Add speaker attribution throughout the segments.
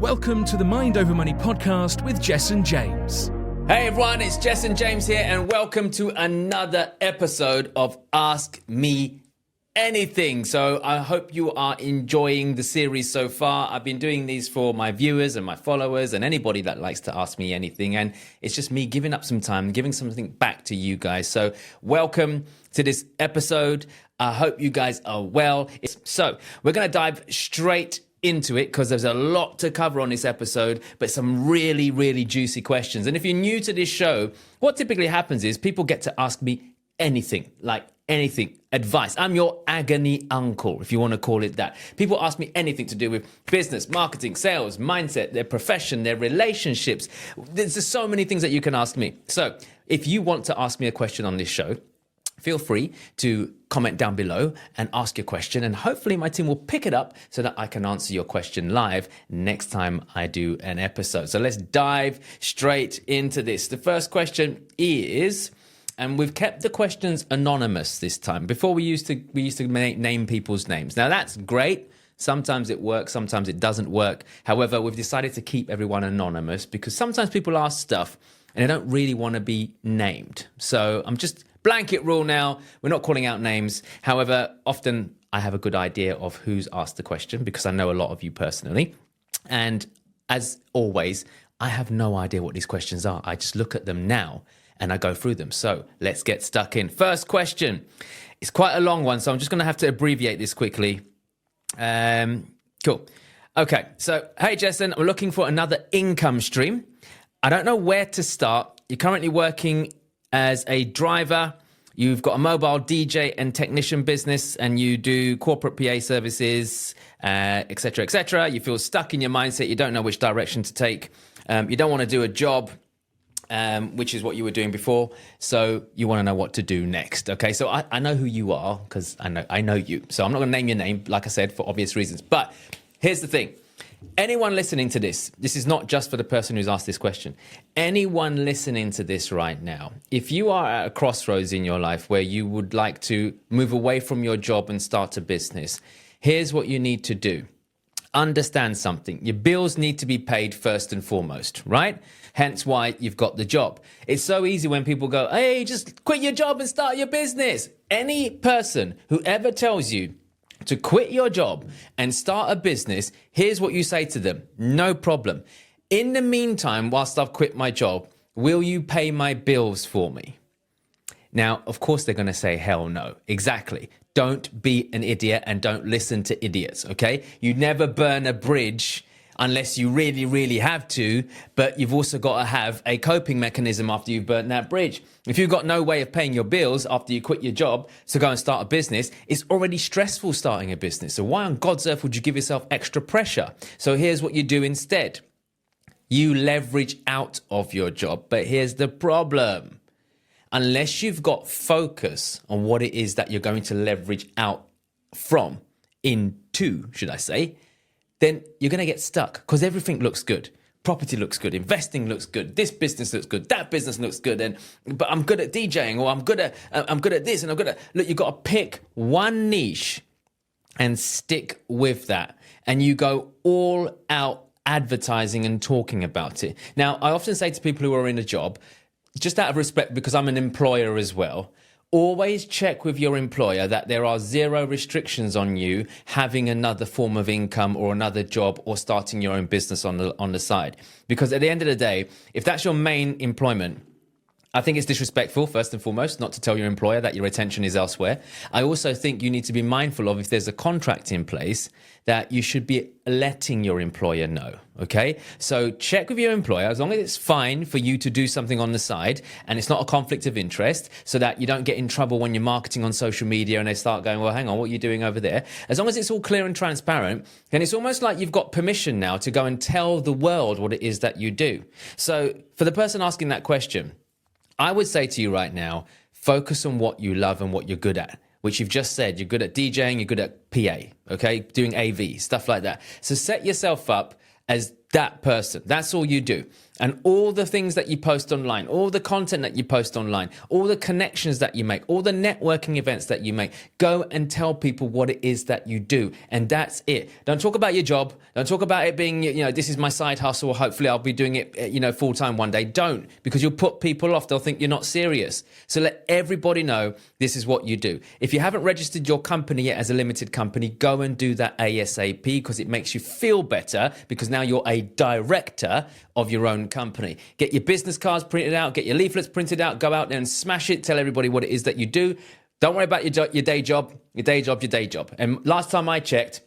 Speaker 1: Welcome to the Mind Over Money podcast with Jessen James.
Speaker 2: Hey everyone, it's Jessen James here and welcome to another episode of Ask Me Anything. So I hope you are enjoying the series so far. I've been doing these for my viewers and my followers and anybody that likes to ask me anything. And it's just me giving up some time, giving something back to you guys. So welcome to this episode. I hope you guys are well. So we're going to dive straight into it because there's a lot to cover on this episode, but some really, really juicy questions. And if you're new to this show, what typically happens is people get to ask me anything, like anything, advice. I'm your agony uncle, if you want to call it that. People ask me anything to do with business, marketing, sales, mindset, their profession, their relationships. There's just so many things that you can ask me. So if you want to ask me a question on this show, feel free to comment down below and ask your question, and hopefully my team will pick it up so that I can answer your question live next time I do an episode. So let's dive straight into this. The first question is, and we've kept the questions anonymous this time. Before we used to name people's names. Now that's great. Sometimes it works, sometimes it doesn't work. However, we've decided to keep everyone anonymous because sometimes people ask stuff and they don't really want to be named. So I'm just blanket rule now. We're not calling out names. However, often I have a good idea of who's asked the question because I know a lot of you personally. And as always, I have no idea what these questions are. I just look at them now and I go through them. So let's get stuck in. First question. It's quite a long one, so I'm just going to have to abbreviate this quickly. Cool. Okay. So, hey, Jessen, I'm looking for another income stream. I don't know where to start. You're currently working as a driver, you've got a mobile DJ and technician business, and you do corporate PA services, et cetera, et cetera. You feel stuck in your mindset. You don't know which direction to take. You don't want to do a job, which is what you were doing before. So you want to know what to do next. Okay, so I know who you are because I know you. So I'm not going to name your name, like I said, for obvious reasons. But here's the thing. Anyone listening to this is not just for the person who's asked this question. Anyone listening to this right now, if you are at a crossroads in your life where you would like to move away from your job and start a business, here's what you need to do. Understand something. Your bills need to be paid first and foremost, right? Hence why you've got the job. It's so easy when people go, hey, just quit your job and start your business. Any person who ever tells you to quit your job and start a business, here's what you say to them. No problem. In the meantime, whilst I've quit my job, will you pay my bills for me? Now, of course, they're going to say, hell no. Exactly. Don't be an idiot and don't listen to idiots, okay? You never burn a bridge unless you really, really have to, but you've also got to have a coping mechanism after you've burnt that bridge. If you've got no way of paying your bills after you quit your job to go and start a business, it's already stressful starting a business. So why on God's earth would you give yourself extra pressure? So here's what you do instead. You leverage out of your job, but here's the problem. Unless you've got focus on what it is that you're going to leverage out from, into, should I say, then you're going to get stuck because everything looks good. Property looks good. Investing looks good. This business looks good. That business looks good. But I'm good at DJing, or I'm good at this, and I'm good at. Look, you got to pick one niche and stick with that, and you go all out advertising and talking about it. Now, I often say to people who are in a job, just out of respect, because I'm an employer as well, always check with your employer that there are zero restrictions on you having another form of income or another job or starting your own business on the side. Because at the end of the day, if that's your main employment, I think it's disrespectful, first and foremost, not to tell your employer that your attention is elsewhere. I also think you need to be mindful of, if there's a contract in place, that you should be letting your employer know, okay? So check with your employer, as long as it's fine for you to do something on the side and it's not a conflict of interest, so that you don't get in trouble when you're marketing on social media and they start going, well, hang on, what are you doing over there? As long as it's all clear and transparent, then it's almost like you've got permission now to go and tell the world what it is that you do. So for the person asking that question, I would say to you right now, focus on what you love and what you're good at, which you've just said. You're good at DJing, you're good at PA, okay? Doing AV, stuff like that. So set yourself up as that person. That's all you do. And all the things that you post online, all the content that you post online, all the connections that you make, all the networking events that you make, go and tell people what it is that you do. And that's it. Don't talk about your job. Don't talk about it being, this is my side hustle. Hopefully I'll be doing it, full time one day. Don't, because you'll put people off. They'll think you're not serious. So let everybody know this is what you do. If you haven't registered your company yet as a limited company, go and do that ASAP, because it makes you feel better, because now you're a director of your own company. Get your business cards printed out, get your leaflets printed out, go out there and smash it, tell everybody what it is that you do. Don't worry about your day job. And last time I checked,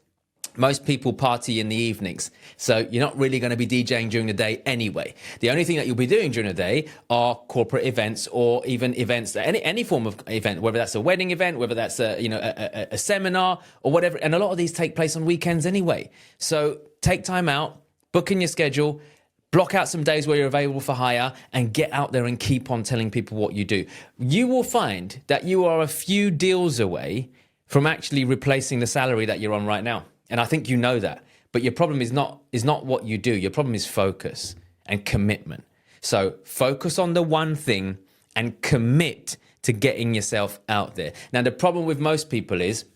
Speaker 2: most people party in the evenings. So you're not really going to be DJing during the day anyway. The only thing that you'll be doing during the day are corporate events, or even events, any form of event, whether that's a wedding event, whether that's a seminar or whatever. And a lot of these take place on weekends anyway. So take time out, book in your schedule, block out some days where you're available for hire, and get out there and keep on telling people what you do. You will find that you are a few deals away from actually replacing the salary that you're on right now. And I think you know that. But your problem is not what you do. Your problem is focus and commitment. So focus on the one thing and commit to getting yourself out there. Now, the problem with most people is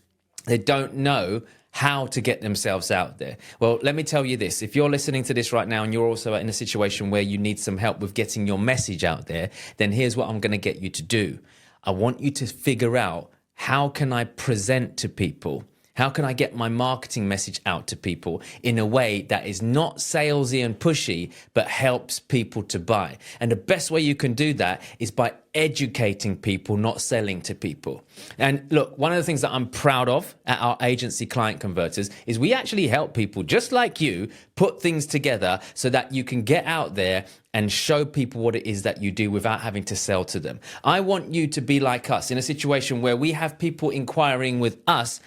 Speaker 2: they don't know how to get themselves out there. Well, let me tell you this. If you're listening to this right now and you're also in a situation where you need some help with getting your message out there, then here's what I'm going to get you to do. I want you to figure out, how can I present to people? How can I get my marketing message out to people in a way that is not salesy and pushy, but helps people to buy? And the best way you can do that is by educating people, not selling to people. And look, one of the things that I'm proud of at our agency, Client Converters, is we actually help people just like you put things together so that you can get out there and show people what it is that you do without having to sell to them. I want you to be like us, in a situation where we have people inquiring with us,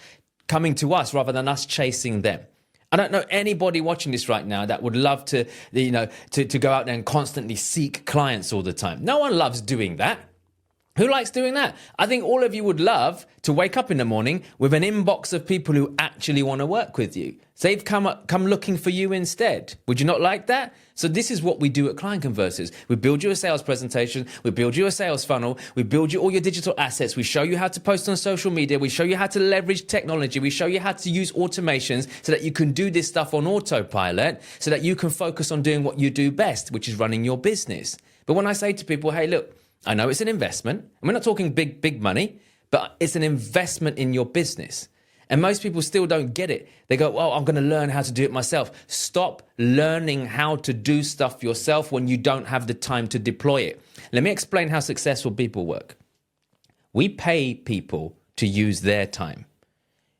Speaker 2: coming to us rather than us chasing them. I don't know anybody watching this right now that would love to go out there and constantly seek clients all the time. No one loves doing that. Who likes doing that? I think all of you would love to wake up in the morning with an inbox of people who actually want to work with you. So they've come looking for you instead. Would you not like that? So this is what we do at Client Converters. We build you a sales presentation. We build you a sales funnel. We build you all your digital assets. We show you how to post on social media. We show you how to leverage technology. We show you how to use automations so that you can do this stuff on autopilot, so that you can focus on doing what you do best, which is running your business. But when I say to people, hey, look, I know it's an investment, and we're not talking big money, but it's an investment in your business. And most people still don't get it. They go, well, I'm going to learn how to do it myself. Stop learning how to do stuff yourself when you don't have the time to deploy it. Let me explain how successful people work. We pay people to use their time.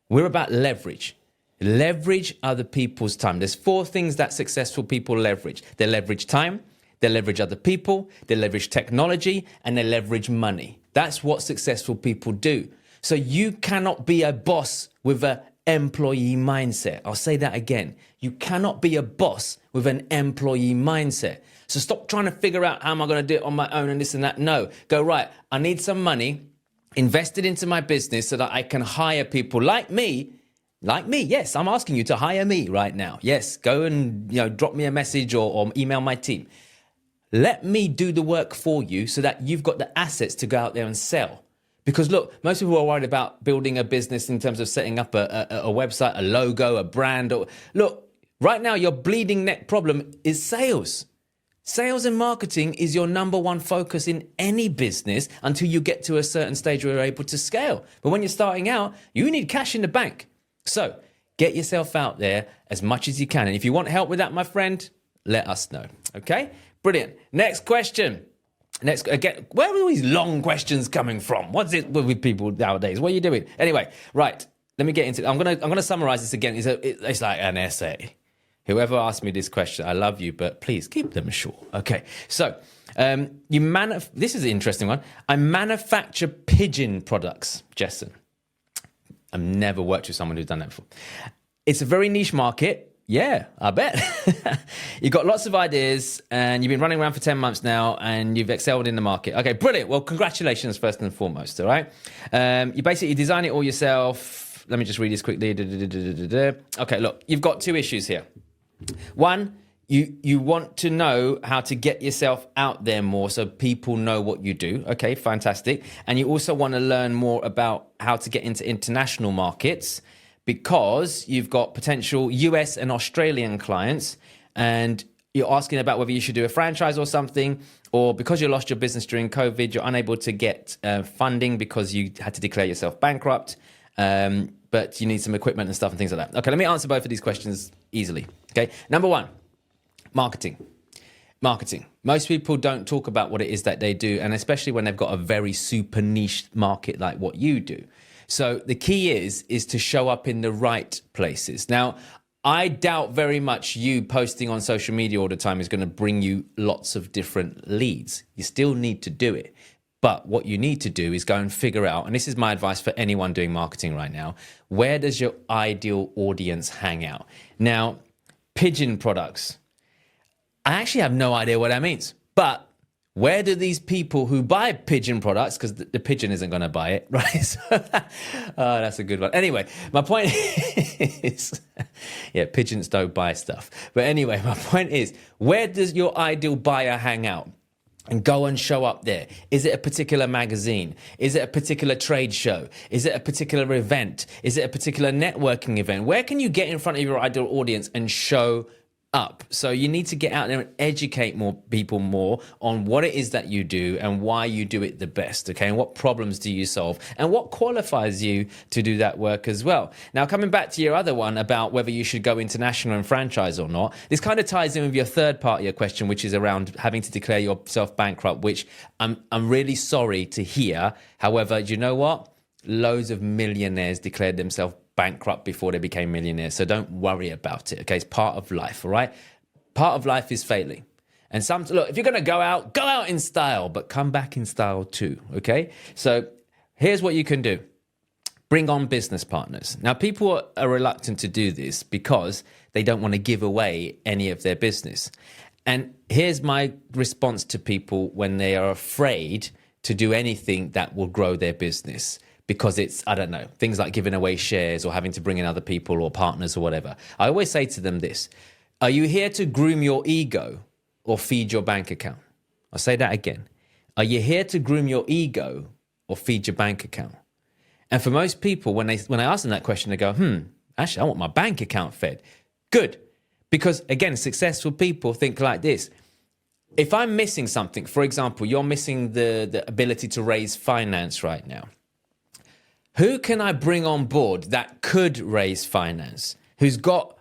Speaker 2: We're about leverage. Leverage other people's time. There's 4 things that successful people leverage. They leverage time, they leverage other people, they leverage technology, and they leverage money. That's what successful people do. So you cannot be a boss with an employee mindset. I'll say that again. You cannot be a boss with an employee mindset. So stop trying to figure out how am I going to do it on my own and this and that. No, go right. I need some money invested into my business so that I can hire people like me. Like me, yes, I'm asking you to hire me right now. Yes, go and drop me a message or email my team. Let me do the work for you so that you've got the assets to go out there and sell. Because look, most people are worried about building a business in terms of setting up a website, a logo, a brand. Look, right now your bleeding neck problem is sales. Sales and marketing is your number one focus in any business until you get to a certain stage where you're able to scale. But when you're starting out, you need cash in the bank. So get yourself out there as much as you can. And if you want help with that, my friend, let us know. Okay? Brilliant. Next question. Again, where are all these long questions coming from? What's it with people nowadays? What are you doing? Anyway, right. Let me get into it. I'm gonna summarize this again. It's like an essay. Whoever asked me this question, I love you, but please keep them short. Okay. So, this is an interesting one. I manufacture pigeon products, Jessen. I've never worked with someone who's done that before. It's a very niche market. Yeah, I bet. You've got lots of ideas and you've been running around for 10 months now and you've excelled in the market. Okay, brilliant. Well, congratulations first and foremost, all right? You basically design it all yourself. Let me just read this quickly. Okay, look, you've got 2 issues here. One, You want to know how to get yourself out there more so people know what you do. Okay, fantastic. And you also want to learn more about how to get into international markets because you've got potential US and Australian clients and you're asking about whether you should do a franchise or something, or because you lost your business during COVID, you're unable to get funding because you had to declare yourself bankrupt, but you need some equipment and stuff and things like that. Okay, let me answer both of these questions easily. Okay, number one. Marketing. Most people don't talk about what it is that they do, and especially when they've got a very super niche market like what you do. So the key is to show up in the right places. Now, I doubt very much you posting on social media all the time is going to bring you lots of different leads. You still need to do it. But what you need to do is go and figure out, and this is my advice for anyone doing marketing right now, where does your ideal audience hang out? Now, pigeon products. I actually have no idea what that means. But where do these people who buy pigeon products, because the pigeon isn't going to buy it, right? So, that's a good one. Anyway, my point is, yeah, pigeons don't buy stuff. But anyway, my point is, where does your ideal buyer hang out? And go and show up there. Is it a particular magazine? Is it a particular trade show? Is it a particular event? Is it a particular networking event? Where can you get in front of your ideal audience and show up? So you need to get out there and educate more people more on what it is that you do and why you do it the best, okay? And what problems do you solve and what qualifies you to do that work as well. Now, coming back to your other one about whether you should go international and franchise or not, this kind of ties in with your third part of your question, which is around having to declare yourself bankrupt, which I'm really sorry to hear. However, do you know what? Loads of millionaires declared themselves bankrupt before they became millionaires. So don't worry about it. Okay. It's part of life. All right. Part of life is failing. And look, if you're going to go out in style, but come back in style too. Okay. So here's what you can do. Bring on business partners. Now, people are reluctant to do this because they don't want to give away any of their business. And here's my response to people when they are afraid to do anything that will grow their business. Because it's, I don't know, things like giving away shares or having to bring in other people or partners or whatever. I always say to them this: are you here to groom your ego or feed your bank account? I'll say that again. Are you here to groom your ego or feed your bank account? And for most people, when I ask them that question, they go, actually, I want my bank account fed. Good. Because again, successful people think like this. If I'm missing something, for example, you're missing the ability to raise finance right now. Who can I bring on board that could raise finance, who's got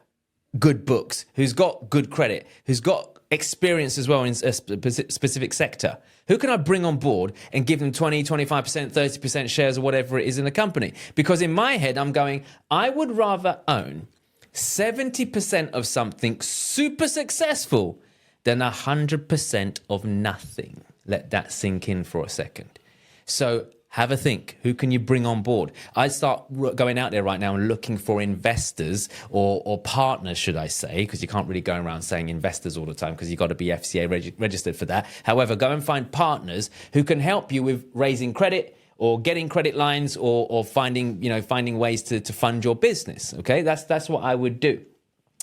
Speaker 2: good books, who's got good credit, who's got experience as well in a specific sector? Who can I bring on board and give them 20, 25%, 30% shares or whatever it is in the company? Because in my head, I'm going, I would rather own 70% of something super successful than 100% of nothing. Let that sink in for a second. So have a think. Who can you bring on board? I start going out there right now and looking for investors or partners, should I say, because you can't really go around saying investors all the time because you've got to be FCA registered for that. However, go and find partners who can help you with raising credit or getting credit lines or finding ways to fund your business. Okay, that's what I would do.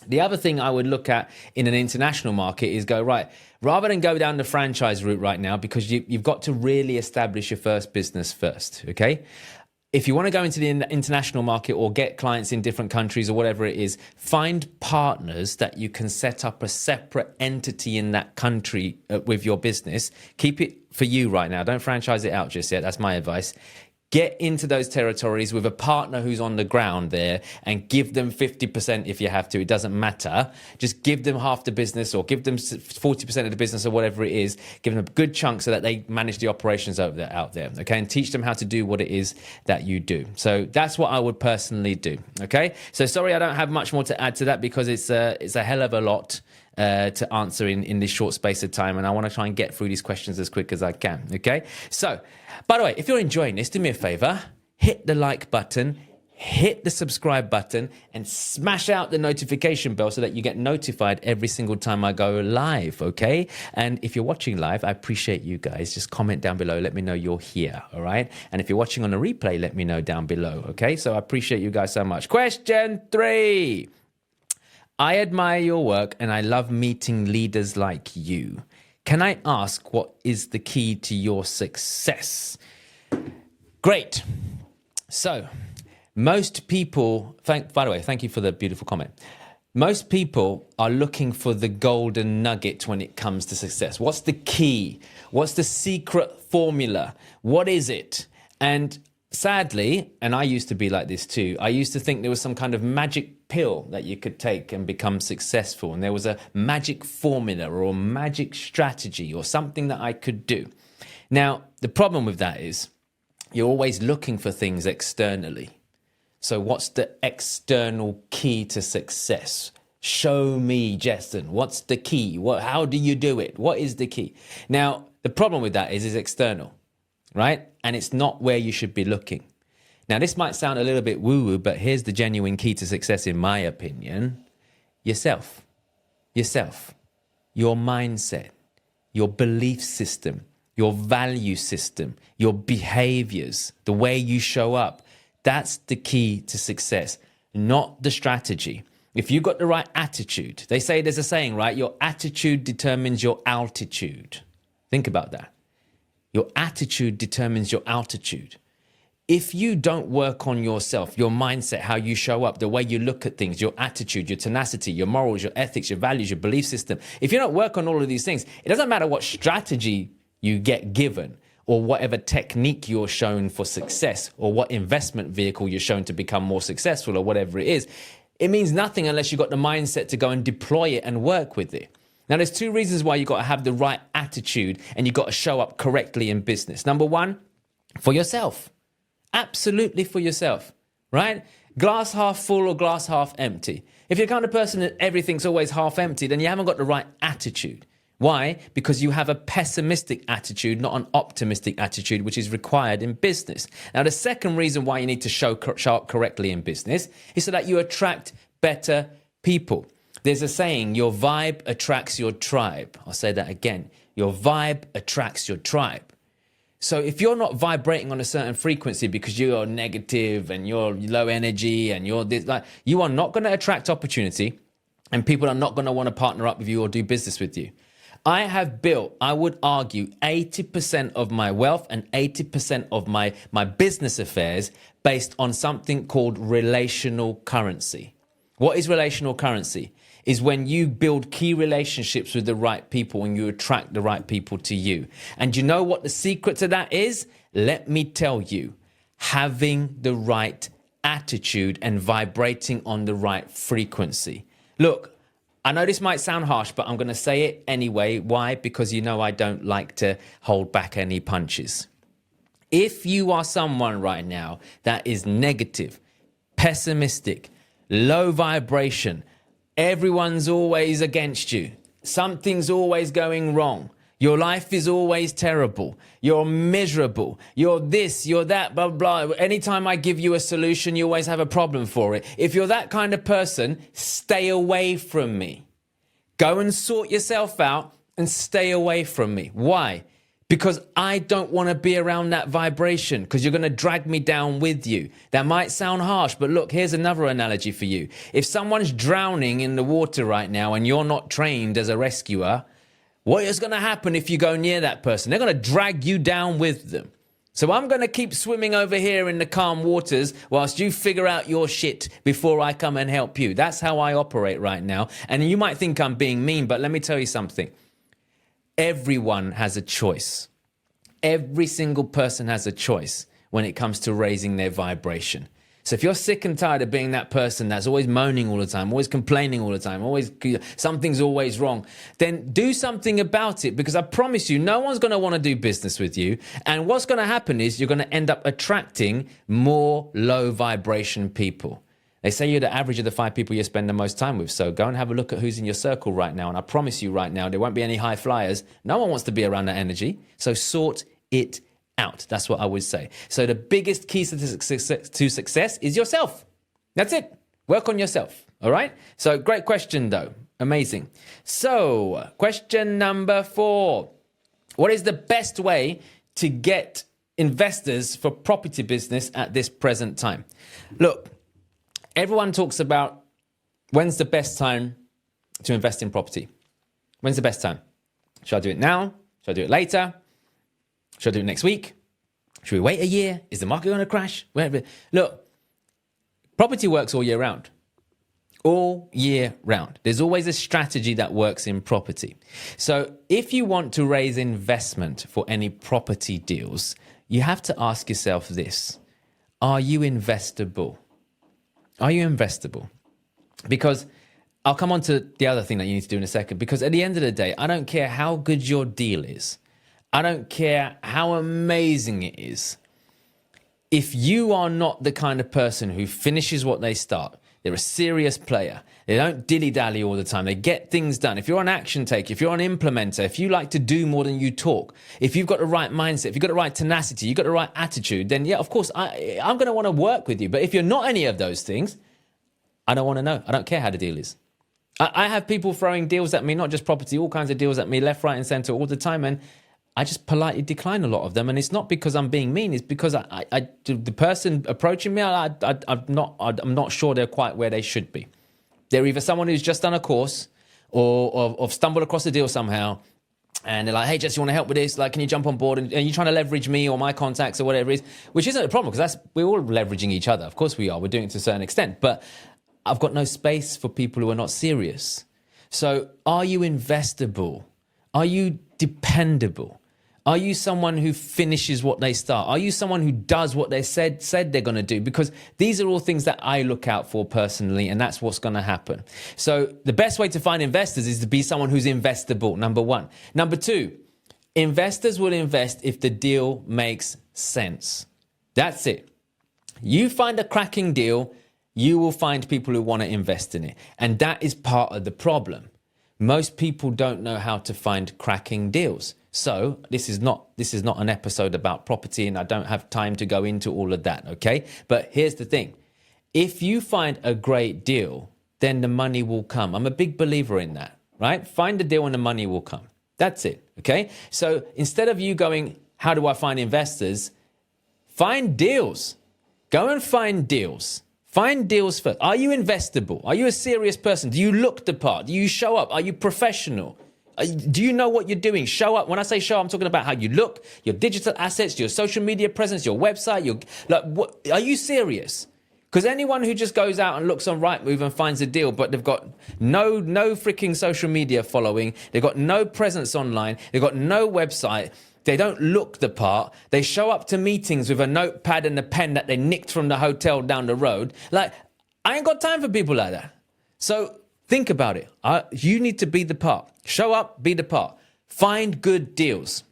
Speaker 2: The other thing I would look at in an international market is go, right, rather than go down the franchise route right now, because you've got to really establish your first business first, okay? If you want to go into the international market or get clients in different countries or whatever it is, find partners that you can set up a separate entity in that country with your business. Keep it for you right now. Don't franchise it out just yet. That's my advice. Get into those territories with a partner who's on the ground there and give them 50% if you have to. It doesn't matter. Just give them half the business or give them 40% of the business or whatever it is. Give them a good chunk so that they manage the operations out there, okay? And teach them how to do what it is that you do. So that's what I would personally do, okay? So sorry I don't have much more to add to that because it's a hell of a lot to answer in this short space of time, and I want to try and get through these questions as quick as I can, okay? So, by the way, if you're enjoying this, do me a favor, hit the like button, hit the subscribe button, and smash out the notification bell so that you get notified every single time I go live, okay? And if you're watching live, I appreciate you guys. Just comment down below, let me know you're here, all right? And if you're watching on a replay, let me know down below, okay? So I appreciate you guys so much. Question 3. I admire your work and I love meeting leaders like you. Can I ask what is the key to your success? Great. So, most people, by the way, thank you for the beautiful comment. Most people are looking for the golden nugget when it comes to success. What's the key? What's the secret formula? What is it? And sadly, and I used to be like this too, I used to think there was some kind of magic pill that you could take and become successful. And there was a magic formula or a magic strategy or something that I could do. Now, the problem with that is you're always looking for things externally. So what's the external key to success? Show me, Jessen. What's the key? How do you do it? What is the key? Now, the problem with that is it's external, right? And it's not where you should be looking. Now, this might sound a little bit woo-woo, but here's the genuine key to success, in my opinion. Yourself. Your mindset, your belief system, your value system, your behaviors, the way you show up. That's the key to success, not the strategy. If you've got the right attitude, they say there's a saying, right? Your attitude determines your altitude. Think about that. Your attitude determines your altitude. If you don't work on yourself, your mindset, how you show up, the way you look at things, your attitude, your tenacity, your morals, your ethics, your values, your belief system, if you don't work on all of these things, it doesn't matter what strategy you get given or whatever technique you're shown for success or what investment vehicle you're shown to become more successful or whatever it is. It means nothing unless you've got the mindset to go and deploy it and work with it. Now, there's two reasons why you've got to have the right attitude and you've got to show up correctly in business. Number one, for yourself. Absolutely for yourself, right? Glass half full or glass half empty. If you're the kind of person that everything's always half empty, then you haven't got the right attitude. Why? Because you have a pessimistic attitude, not an optimistic attitude, which is required in business. Now, the second reason why you need to show up correctly in business is so that you attract better people. There's a saying, your vibe attracts your tribe. I'll say that again. Your vibe attracts your tribe. So if you're not vibrating on a certain frequency because you're negative and you're low energy and you're this, like, you are not going to attract opportunity and people are not going to want to partner up with you or do business with you. I have built, I would argue, 80% of my wealth and 80% of my business affairs based on something called relational currency. What is relational currency? Is when you build key relationships with the right people and you attract the right people to you. And you know what the secret to that is? Let me tell you, having the right attitude and vibrating on the right frequency. Look, I know this might sound harsh, but I'm going to say it anyway. Why? Because you know I don't like to hold back any punches. If you are someone right now that is negative, pessimistic, low vibration, everyone's always against you, something's always going wrong, your life is always terrible, you're miserable, you're this, you're that, blah, blah. Anytime I give you a solution, you always have a problem for it. If you're that kind of person, stay away from me. Go and sort yourself out and stay away from me. Why? Because I don't want to be around that vibration because you're going to drag me down with you. That might sound harsh, but look, here's another analogy for you. If someone's drowning in the water right now and you're not trained as a rescuer, what is going to happen if you go near that person? They're going to drag you down with them. So I'm going to keep swimming over here in the calm waters whilst you figure out your shit before I come and help you. That's how I operate right now. And you might think I'm being mean, but let me tell you something. Everyone has a choice. Every single person has a choice when it comes to raising their vibration. So if you're sick and tired of being that person that's always moaning all the time, always complaining all the time, always something's always wrong, then do something about it, because I promise you, no one's going to want to do business with you. And what's going to happen is you're going to end up attracting more low vibration people. They say you're the average of the 5 people you spend the most time with. So go and have a look at who's in your circle right now. And I promise you right now, there won't be any high flyers. No one wants to be around that energy. So sort it out. That's what I would say. So the biggest key to success is yourself. That's it. Work on yourself. All right. So great question, though. Amazing. So question number 4. What is the best way to get investors for property business at this present time? Look, everyone talks about When's the best time to invest in property? When's the best time? Should I do it now? Should I do it later? Should I do it next week? Should we wait a year? Is the market going to crash? Look, property works all year round. All year round. There's always a strategy that works in property. So if you want to raise investment for any property deals, you have to ask yourself this. Are you investable? Are you investable? Because I'll come on to the other thing that you need to do in a second. Because at the end of the day, I don't care how good your deal is. I don't care how amazing it is. If you are not the kind of person who finishes what they start, they're a serious player. They don't dilly-dally all the time. They get things done. If you're an action taker, if you're an implementer, if you like to do more than you talk, if you've got the right mindset, if you've got the right tenacity, you've got the right attitude, then yeah, of course, I'm going to want to work with you. But if you're not any of those things, I don't want to know. I don't care how the deal is. I have people throwing deals at me, not just property, all kinds of deals at me, left, right, and center all the time. And I just politely decline a lot of them. And it's not because I'm being mean. It's because the person approaching me, I'm not sure they're quite where they should be. They're either someone who's just done a course or stumbled across a deal somehow. And they're like, hey, Jess, you want to help with this? Like, can you jump on board? And you're trying to leverage me or my contacts or whatever it is, which isn't a problem because we're all leveraging each other. Of course we are. We're doing it to a certain extent. But I've got no space for people who are not serious. So are you investable? Are you dependable? Are you someone who finishes what they start? Are you someone who does what they said they're going to do? Because these are all things that I look out for personally, and that's what's going to happen. So the best way to find investors is to be someone who's investable, number one. Number two, investors will invest if the deal makes sense. That's it. You find a cracking deal, you will find people who want to invest in it. And that is part of the problem. Most people don't know how to find cracking deals. So this is not an episode about property, and I don't have time to go into all of that, okay? But here's the thing. If you find a great deal, then the money will come. I'm a big believer in that, right? Find a deal and the money will come. That's it, okay? So instead of you going, how do I find investors? Find deals. Go and find deals. Find deals first. Are you investable? Are you a serious person? Do you look the part? Do you show up? Are you professional? Do you know what you're doing? Show up. When I say show up, I'm talking about how you look, your digital assets, your social media presence, your website. Are you serious? Because anyone who just goes out and looks on Rightmove and finds a deal, but they've got no freaking social media following, they've got no presence online, they've got no website, they don't look the part, they show up to meetings with a notepad and a pen that they nicked from the hotel down the road. Like, I ain't got time for people like that. So think about it. You need to be the part. Show up, be the part. Find good deals.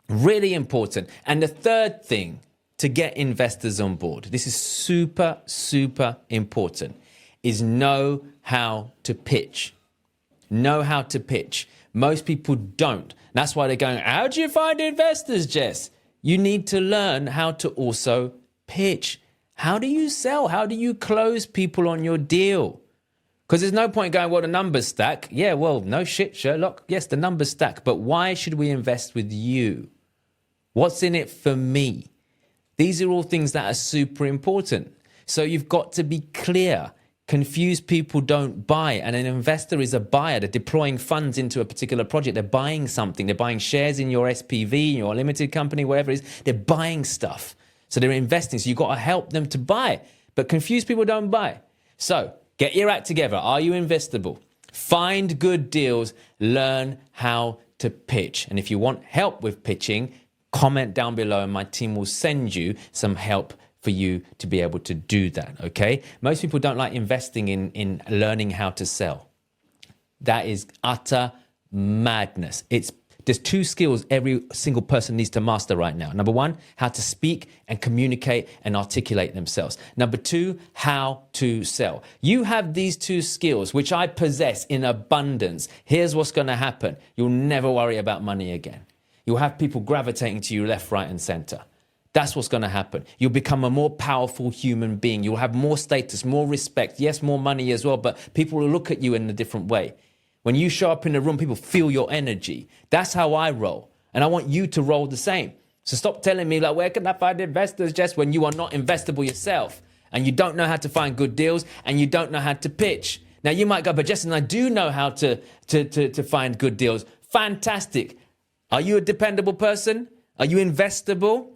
Speaker 2: Really important. And the third thing, to get investors on board, this is super, super important, is know how to pitch. Know how to pitch. Most people don't. That's why they're going, how do you find investors, Jess? You need to learn how to also pitch. How do you sell? How do you close people on your deal? Because there's no point going, well, the numbers stack. Yeah, well, no shit, Sherlock. Yes, the numbers stack. But why should we invest with you? What's in it for me? These are all things that are super important. So you've got to be clear. Confused people don't buy. And an investor is a buyer. They're deploying funds into a particular project. They're buying something. They're buying shares in your SPV, your limited company, whatever it is. They're buying stuff. So they're investing. So you've got to help them to buy. But confused people don't buy. So get your act together. Are you investable? Find good deals. Learn how to pitch. And if you want help with pitching, comment down below and my team will send you some help for you to be able to do that, okay? Most people don't like investing in learning how to sell. That is utter madness. There's two skills every single person needs to master right now. Number one, how to speak and communicate and articulate themselves. Number two, how to sell. You have these two skills, which I possess in abundance. Here's what's going to happen. You'll never worry about money again. You'll have people gravitating to you left, right, and center. That's what's going to happen. You'll become a more powerful human being. You'll have more status, more respect. Yes, more money as well, but people will look at you in a different way. When you show up in the room, people feel your energy. That's how I roll. And I want you to roll the same. So stop telling me, like, where can I find investors, Jess, when you are not investable yourself and you don't know how to find good deals and you don't know how to pitch. Now, you might go, but Jessen, I do know how to find good deals. Fantastic. Are you a dependable person? Are you investable?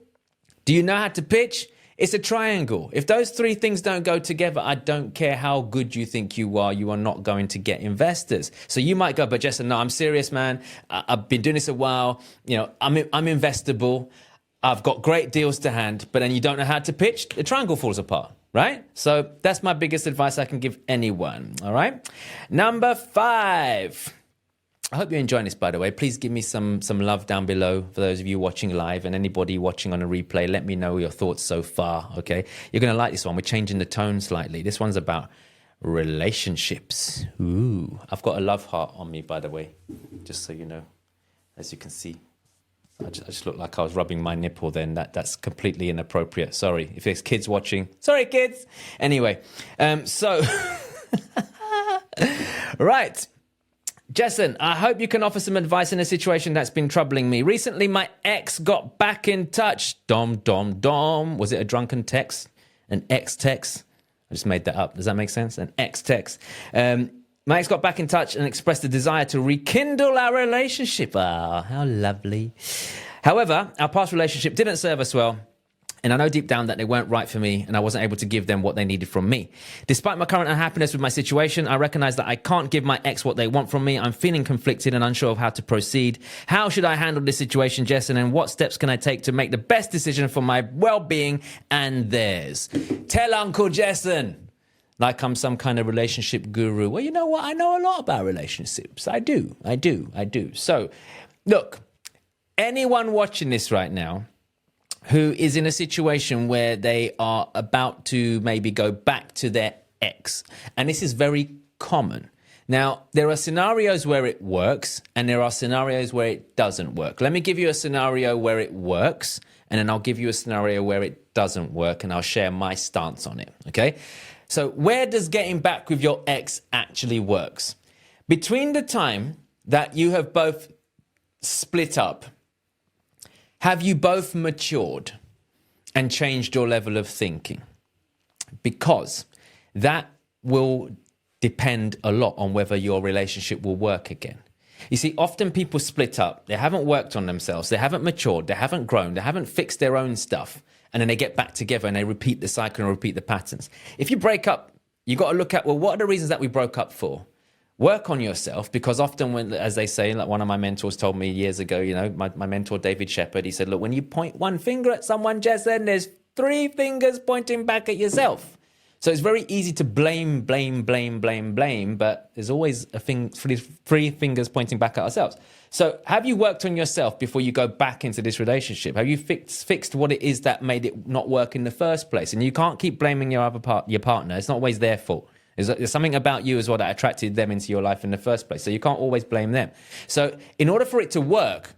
Speaker 2: Do you know how to pitch? It's a triangle. If those three things don't go together, I don't care how good you think you are not going to get investors. So you might go, but Jessen, no, I'm serious, man. I've been doing this a while. I'm investable. I've got great deals to hand, but then you don't know how to pitch. The triangle falls apart, right? So that's my biggest advice I can give anyone, all right? Number 5. I hope you're enjoying this, by the way. Please give me some love down below for those of you watching live, and anybody watching on a replay. Let me know your thoughts so far, okay? You're going to like this one. We're changing the tone slightly. This one's about relationships. Ooh, I've got a love heart on me, by the way, just so you know. As you can see, I just looked like I was rubbing my nipple then. That's completely inappropriate. Sorry. If there's kids watching. Sorry, kids. Anyway, right. Jessen, I hope you can offer some advice in a situation that's been troubling me. Recently, my ex got back in touch. Dom. Was it a drunken text? An ex text? I just made that up. Does that make sense? An ex text. My ex got back in touch and expressed a desire to rekindle our relationship. Ah, how lovely. However, our past relationship didn't serve us well. And I know deep down that they weren't right for me and I wasn't able to give them what they needed from me. Despite my current unhappiness with my situation, I recognize that I can't give my ex what they want from me. I'm feeling conflicted and unsure of how to proceed. How should I handle this situation, Jessen, and what steps can I take to make the best decision for my well-being and theirs? Tell Uncle Jessen. Like I'm some kind of relationship guru. Well, you know what? I know a lot about relationships. I do. So, look, anyone watching this right now who is in a situation where they are about to maybe go back to their ex. And this is very common. Now, there are scenarios where it works and there are scenarios where it doesn't work. Let me give you a scenario where it works, and then I'll give you a scenario where it doesn't work, and I'll share my stance on it, okay? So where does getting back with your ex actually works? Between the time that you have both split up, have you both matured and changed your level of thinking? Because that will depend a lot on whether your relationship will work again. You see, often people split up. They haven't worked on themselves. They haven't matured. They haven't grown. They haven't fixed their own stuff. And then they get back together and they repeat the cycle and repeat the patterns. If you break up, you've got to look at, well, what are the reasons that we broke up for? Work on yourself, because often when, as they say, like one of my mentors told me years ago, my mentor, David Shepherd, he said, look, when you point one finger at someone, Jessen, there's 3 fingers pointing back at yourself. So it's very easy to blame, but there's always 3 fingers pointing back at ourselves. So have you worked on yourself before you go back into this relationship? Have you fixed what it is that made it not work in the first place? And you can't keep blaming your partner. It's not always their fault. There's something about you as well that attracted them into your life in the first place. So you can't always blame them. So in order for it to work,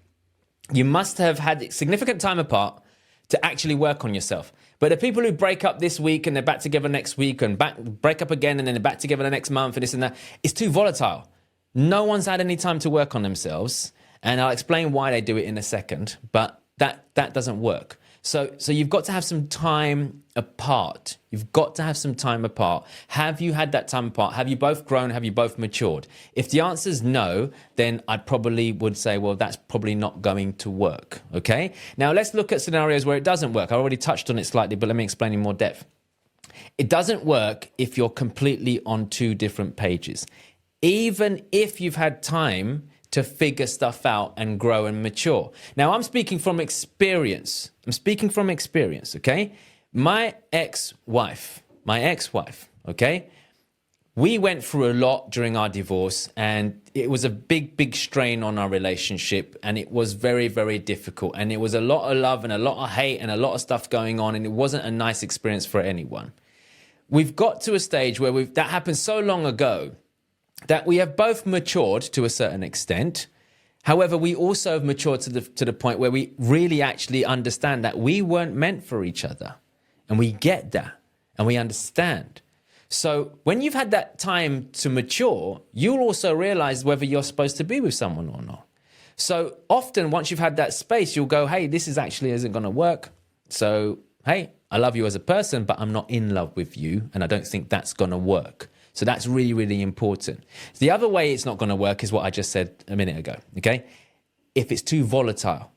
Speaker 2: you must have had significant time apart to actually work on yourself. But the people who break up this week and they're back together next week and break up again and then they're back together the next month and this and that, it's too volatile. No one's had any time to work on themselves. And I'll explain why they do it in a second, but that doesn't work. So you've got to have some time apart. You've got to have some time apart. Have you had that time apart? Have you both grown? Have you both matured? If the answer is no, then I probably would say, well, that's probably not going to work. Okay? Now let's look at scenarios where it doesn't work. I already touched on it slightly, but let me explain in more depth. It doesn't work if you're completely on 2 different pages. Even if you've had time to figure stuff out and grow and mature. Now, I'm speaking from experience. Okay? My ex-wife, okay? We went through a lot during our divorce, and it was a big strain on our relationship, and it was very, very difficult. And it was a lot of love and a lot of hate and a lot of stuff going on, and it wasn't a nice experience for anyone. We've got to a stage where that happened so long ago that we have both matured to a certain extent. However, we also have matured to the point where we really actually understand that we weren't meant for each other. And we get that. And we understand. So when you've had that time to mature, you'll also realize whether you're supposed to be with someone or not. So often, once you've had that space, you'll go, hey, this isn't going to work. So, hey, I love you as a person, but I'm not in love with you. And I don't think that's going to work. So that's really, really important. The other way it's not going to work is what I just said a minute ago, okay? If it's too volatile,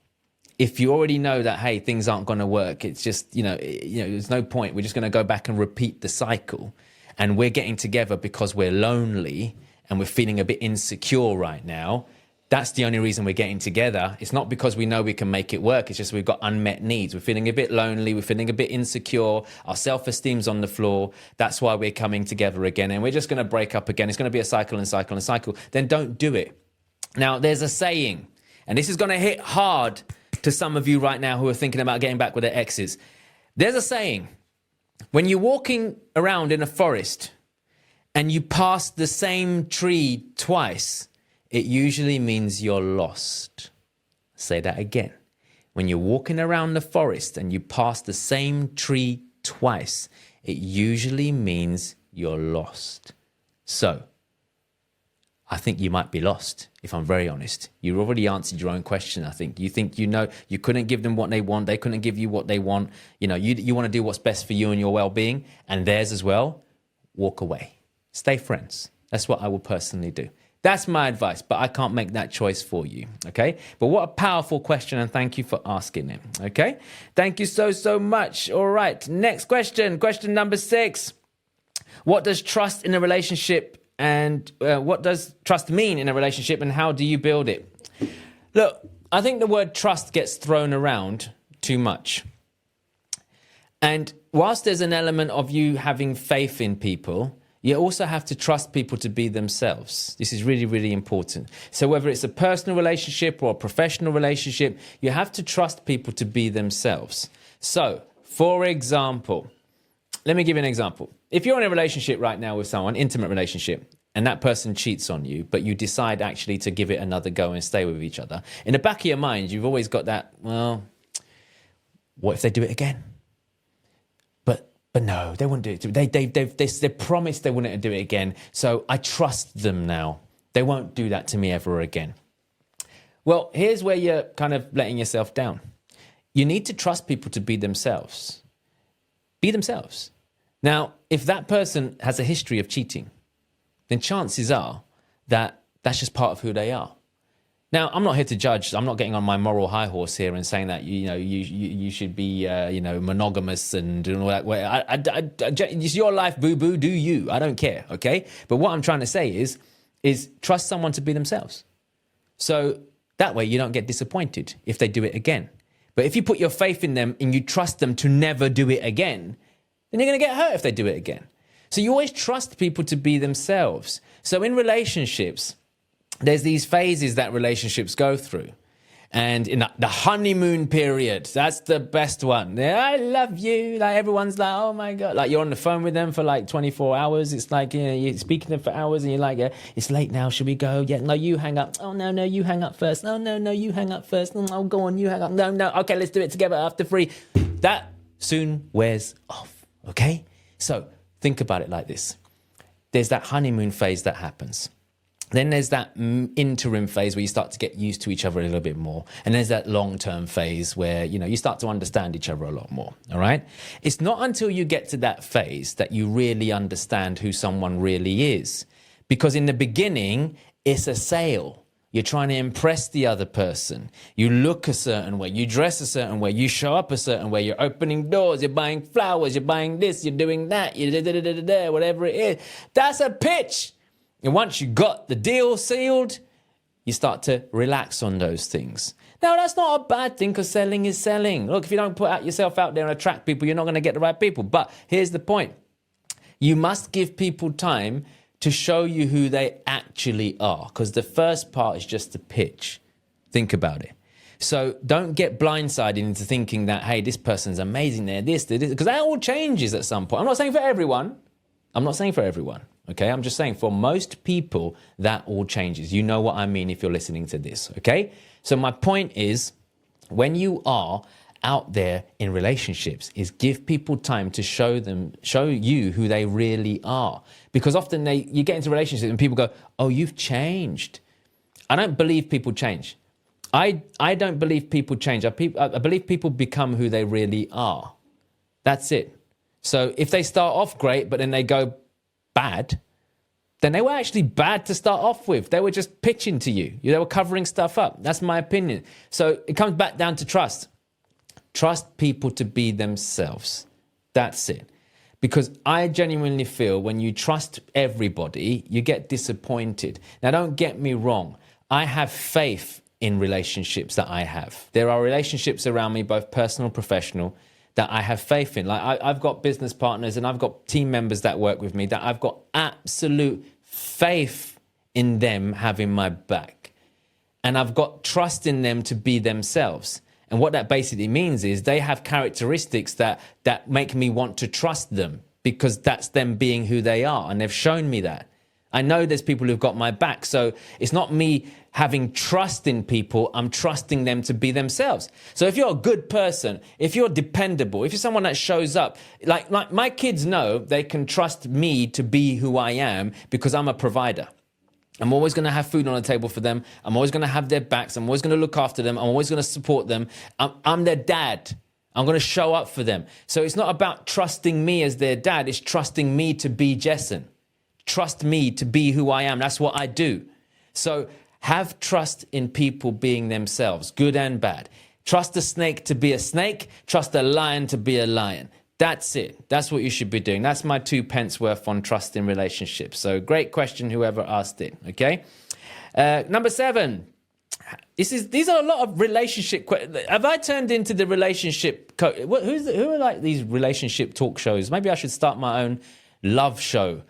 Speaker 2: if you already know that, hey, things aren't going to work, it's just, there's no point. We're just going to go back and repeat the cycle. And we're getting together because we're lonely and we're feeling a bit insecure right now. That's the only reason we're getting together. It's not because we know we can make it work. It's just we've got unmet needs. We're feeling a bit lonely. We're feeling a bit insecure. Our self-esteem's on the floor. That's why we're coming together again. And we're just going to break up again. It's going to be a cycle and cycle and cycle. Then don't do it. Now, there's a saying, and this is going to hit hard to some of you right now who are thinking about getting back with their exes. There's a saying, when you're walking around in a forest and you pass the same tree twice, it usually means you're lost. Say that again. When you're walking around the forest and you pass the same tree twice, it usually means you're lost. So, I think you might be lost, if I'm very honest. You already answered your own question, I think. You think you couldn't give them what they want. They couldn't give you what they want. You want to do what's best for you and your well-being and theirs as well. Walk away. Stay friends. That's what I would personally do. That's my advice, but I can't make that choice for you, okay? But what a powerful question, and thank you for asking it, okay? Thank you so much. All right, next question. Question number 6. What does trust in a relationship and what does trust mean in a relationship and how do you build it? Look, I think the word trust gets thrown around too much. And whilst there's an element of you having faith in people, you also have to trust people to be themselves. This is really, really important. So whether it's a personal relationship or a professional relationship, you have to trust people to be themselves. So, for example, let me give you an example. If you're in a relationship right now with someone, intimate relationship, and that person cheats on you, but you decide actually to give it another go and stay with each other, in the back of your mind, you've always got that, well, what if they do it again? But no, they wouldn't do it. They promised they wouldn't do it again. So I trust them now. They won't do that to me ever again. Well, here's where you're kind of letting yourself down. You need to trust people to be themselves. Be themselves. Now, if that person has a history of cheating, then chances are that that's just part of who they are. Now, I'm not here to judge. I'm not getting on my moral high horse here and saying that you should be monogamous and all that. It's your life, boo boo. Do you? I don't care. Okay. But what I'm trying to say is trust someone to be themselves. So that way you don't get disappointed if they do it again. But if you put your faith in them and you trust them to never do it again, then you're going to get hurt if they do it again. So you always trust people to be themselves. So in relationships, there's these phases that relationships go through. And in the honeymoon period, that's the best one. I love you. Like everyone's like, oh my God. Like you're on the phone with them for like 24 hours. It's like, you're speaking to them for hours and you're like, it's late now. Should we go? Yeah, no, you hang up. Oh, no, you hang up first. Oh, no, you hang up first. Oh, go on, you hang up. No. Okay, let's do it together after 3. That soon wears off. Okay? So think about it like this. There's that honeymoon phase that happens. Then there's that interim phase where you start to get used to each other a little bit more. And there's that long-term phase where, you start to understand each other a lot more, all right? It's not until you get to that phase that you really understand who someone really is. Because in the beginning, it's a sale. You're trying to impress the other person. You look a certain way, you dress a certain way, you show up a certain way, you're opening doors, you're buying flowers, you're buying this, you're doing that, whatever it is. That's a pitch. And once you got the deal sealed, you start to relax on those things. Now, that's not a bad thing because selling is selling. Look, if you don't put yourself out there and attract people, you're not going to get the right people. But here's the point. You must give people time to show you who they actually are because the first part is just the pitch. Think about it. So don't get blindsided into thinking that, hey, this person's amazing. They're this, because that all changes at some point. I'm not saying for everyone. Okay, I'm just saying for most people, that all changes. You know what I mean if you're listening to this, okay? So my point is, when you are out there in relationships, is give people time to show you who they really are. Because often you get into relationships and people go, oh, you've changed. I don't believe people change. I don't believe people change. I believe people become who they really are. That's it. So if they start off great, but then they go bad, then they were actually bad to start off with. They were just pitching to you. They were covering stuff up. That's my opinion. So it comes back down to trust. Trust people to be themselves. That's it. Because I genuinely feel when you trust everybody, you get disappointed. Now, don't get me wrong. I have faith in relationships that I have. There are relationships around me, both personal and professional, that I have faith in. Like I've got business partners and I've got team members that work with me that I've got absolute faith in them having my back. And I've got trust in them to be themselves. And what that basically means is they have characteristics that make me want to trust them because that's them being who they are. And they've shown me that. I know there's people who've got my back. So it's not me having trust in people. I'm trusting them to be themselves. So if you're a good person, if you're dependable, if you're someone that shows up, like my kids know they can trust me to be who I am because I'm a provider. I'm always going to have food on the table for them. I'm always going to have their backs. I'm always going to look after them. I'm always going to support them. I'm their dad. I'm going to show up for them. So it's not about trusting me as their dad. It's trusting me to be Jessen. Trust me to be who I am. That's what I do. So have trust in people being themselves, good and bad. Trust a snake to be a snake. Trust a lion to be a lion. That's it. That's what you should be doing. That's my 2 pence worth on trust in relationships. So great question, whoever asked it. Okay. Number 7. These are a lot of relationship. Have I turned into the relationship? Who are like these relationship talk shows? Maybe I should start my own love show,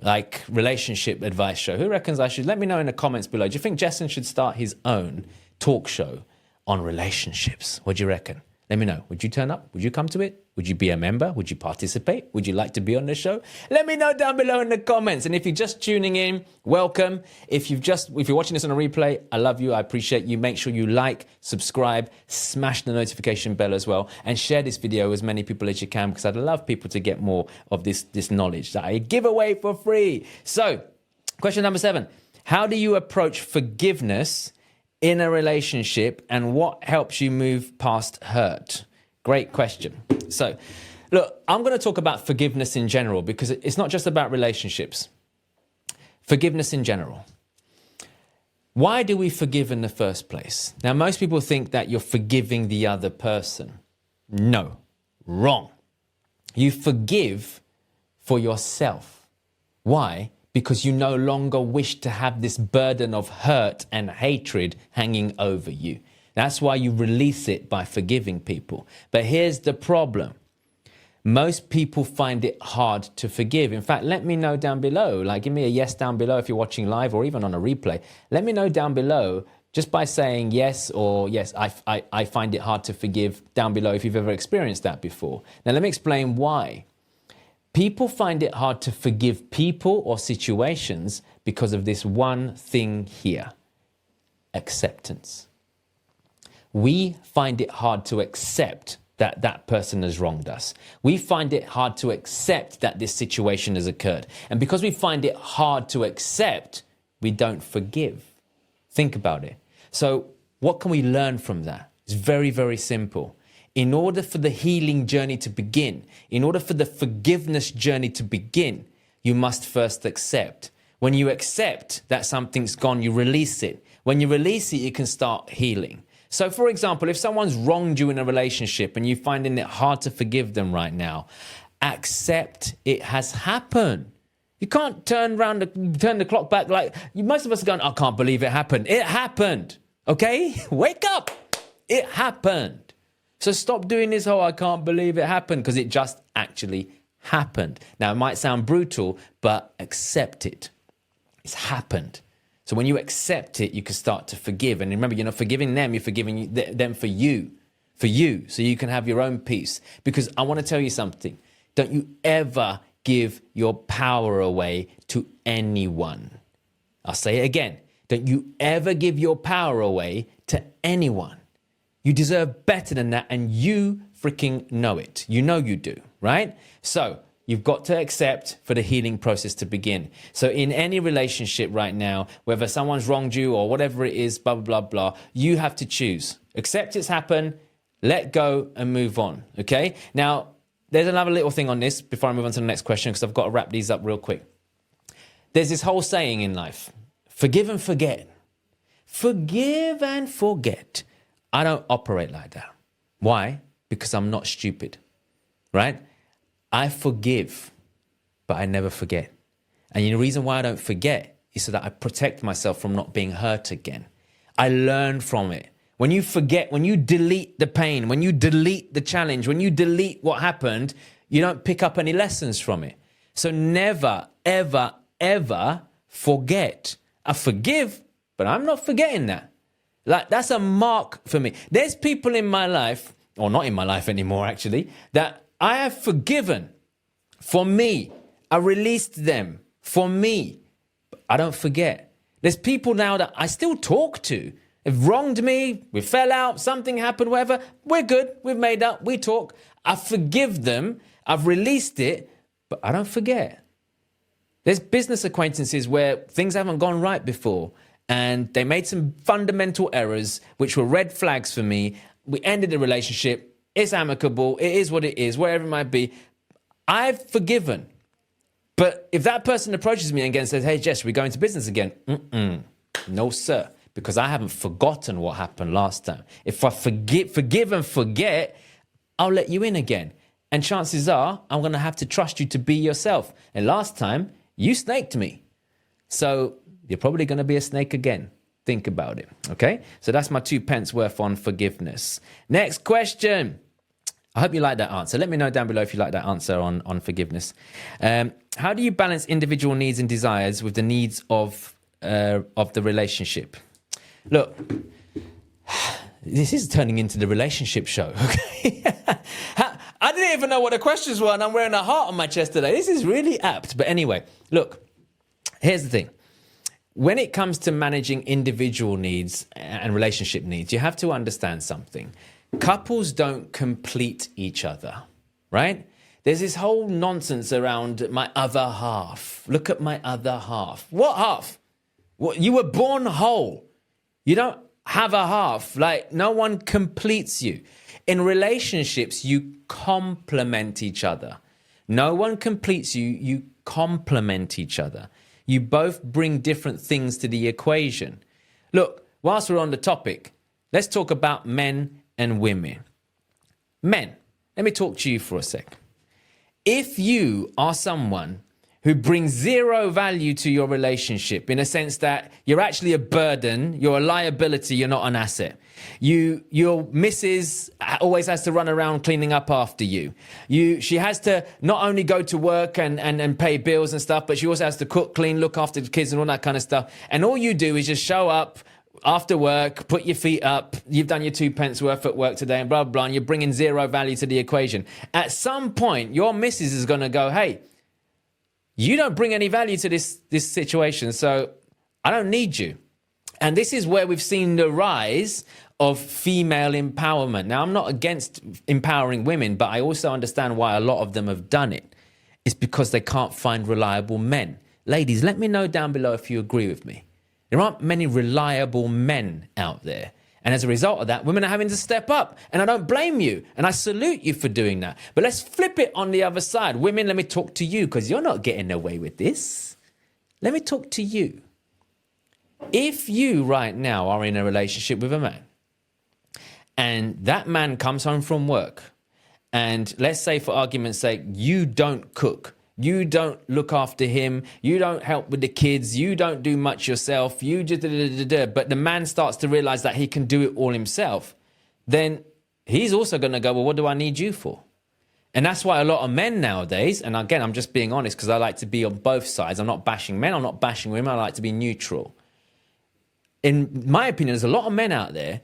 Speaker 2: like relationship advice show. Who reckons I should? Let me know in the comments below. Do you think Jessen should start his own talk show on relationships? What do you reckon? Let me know. You'd you turn up? Would you come to it? Would you be a member? Would you participate? Would you like to be on the show? Let me know down below in the comments. And if you're just tuning in, welcome. If you're watching this on a replay, I love you. I appreciate you. Make sure you like, subscribe, smash the notification bell as well, and share this video with as many people as you can, because I'd love people to get more of this knowledge that I give away for free. So, question number 7. How do you approach forgiveness in a relationship, and what helps you move past hurt? Great question. So, look, I'm going to talk about forgiveness in general because it's not just about relationships. Forgiveness in general. Why do we forgive in the first place? Now, most people think that you're forgiving the other person. No, wrong. You forgive for yourself. Why? Because you no longer wish to have this burden of hurt and hatred hanging over you. That's why you release it by forgiving people. But here's the problem. Most people find it hard to forgive. In fact, let me know down below. Like, give me a yes down below if you're watching live or even on a replay. Let me know down below just by saying yes or yes, I find it hard to forgive down below if you've ever experienced that before. Now, let me explain why. People find it hard to forgive people or situations because of this one thing here: acceptance. We find it hard to accept that that person has wronged us. We find it hard to accept that this situation has occurred. And because we find it hard to accept, we don't forgive. Think about it. So what can we learn from that? It's very, very simple. In order for the healing journey to begin, in order for the forgiveness journey to begin, you must first accept. When you accept that something's gone, you release it. When you release it, you can start healing. So, for example, if someone's wronged you in a relationship and you're finding it hard to forgive them right now, accept it has happened. You can't turn the clock back like most of us are going, I can't believe it happened. It happened. Okay? Wake up. It happened. So stop doing this, oh, I can't believe it happened, because it just actually happened. Now, it might sound brutal, but accept it. It's happened. So when you accept it, you can start to forgive. And remember, you're not forgiving them, you're forgiving them for you, so you can have your own peace. Because I want to tell you something. Don't you ever give your power away to anyone. I'll say it again. Don't you ever give your power away to anyone. You deserve better than that, and you freaking know it. You know you do, right? So you've got to accept for the healing process to begin. So in any relationship right now, whether someone's wronged you or whatever it is, blah, blah, blah, blah, you have to choose. Accept it's happened, let go and move on, okay? Now, there's another little thing on this before I move on to the next question, because I've got to wrap these up real quick. there's this whole saying in life, forgive and forget. Forgive and forget. I don't operate like that. Why? Because I'm not stupid, right? I forgive, but I never forget. And the reason why I don't forget is so that I protect myself from not being hurt again. I learn from it. When you forget, when you delete the pain, when you delete the challenge, when you delete what happened, you don't pick up any lessons from it. So never, ever, ever forget. I forgive, but I'm not forgetting that. Like, that's a mark for me. There's people in my life, or not in my life anymore, actually, that I have forgiven for me. I released them for me. I don't forget. There's people now that I still talk to. They've wronged me. We fell out. Something happened, whatever. We're good. We've made up. We talk. I forgive them. I've released it, but I don't forget. There's business acquaintances where things haven't gone right before, and they made some fundamental errors, which were red flags for me. We ended the relationship. It's amicable. It is what it is, wherever it might be. I've forgiven. But if that person approaches me again and says, hey, Jess, we're going to business again. No, sir, because I haven't forgotten what happened last time. If I forgive and forget, I'll let you in again. And chances are I'm going to have to trust you to be yourself. And last time, you snaked me. So you're probably going to be a snake again. Think about it, okay? So that's my 2 pence worth on forgiveness. Next question. I hope you like that answer. Let me know down below if you like that answer on forgiveness. How do you balance individual needs and desires with the needs of the relationship? Look, this is turning into the relationship show, okay? I didn't even know what the questions were, and I'm wearing a heart on my chest today. This is really apt. But anyway, look, here's the thing. When it comes to managing individual needs and relationship needs, you have to understand something. Couples don't complete each other, right? There's this whole nonsense around my other half. Look at my other half. What half? What, you were born whole. You don't have a half. Like, no one completes you. In relationships, you complement each other. No one completes you. You complement each other. You both bring different things to the equation. Look, whilst we're on the topic, let's talk about men and women. Men, let me talk to you for a sec. If you are someone who brings zero value to your relationship, in a sense that you're actually a burden, you're a liability, you're not an asset. Your missus always has to run around cleaning up after you. She has to not only go to work and pay bills and stuff, but she also has to cook, clean, look after the kids and all that kind of stuff. And all you do is just show up after work, put your feet up, you've done your 2 pence worth at work today and blah, blah, and you're bringing zero value to the equation. At some point, your missus is going to go, hey, you don't bring any value to this situation, so I don't need you. And this is where we've seen the rise of female empowerment. Now, I'm not against empowering women, but I also understand why a lot of them have done it. It's because they can't find reliable men. Ladies, let me know down below if you agree with me. There aren't many reliable men out there. And as a result of that, women are having to step up. And I don't blame you. And I salute you for doing that. But let's flip it on the other side. Women, let me talk to you, because you're not getting away with this. Let me talk to you. If you right now are in a relationship with a man, and that man comes home from work, and let's say for argument's sake, you don't cook, you don't look after him, you don't help with the kids, you don't do much yourself, you just but the man starts to realize that he can do it all himself, then he's also going to go, well, what do I need you for? And that's why a lot of men nowadays, and again, I'm just being honest because I like to be on both sides. I'm not bashing men, I'm not bashing women, I like to be neutral. In my opinion, there's a lot of men out there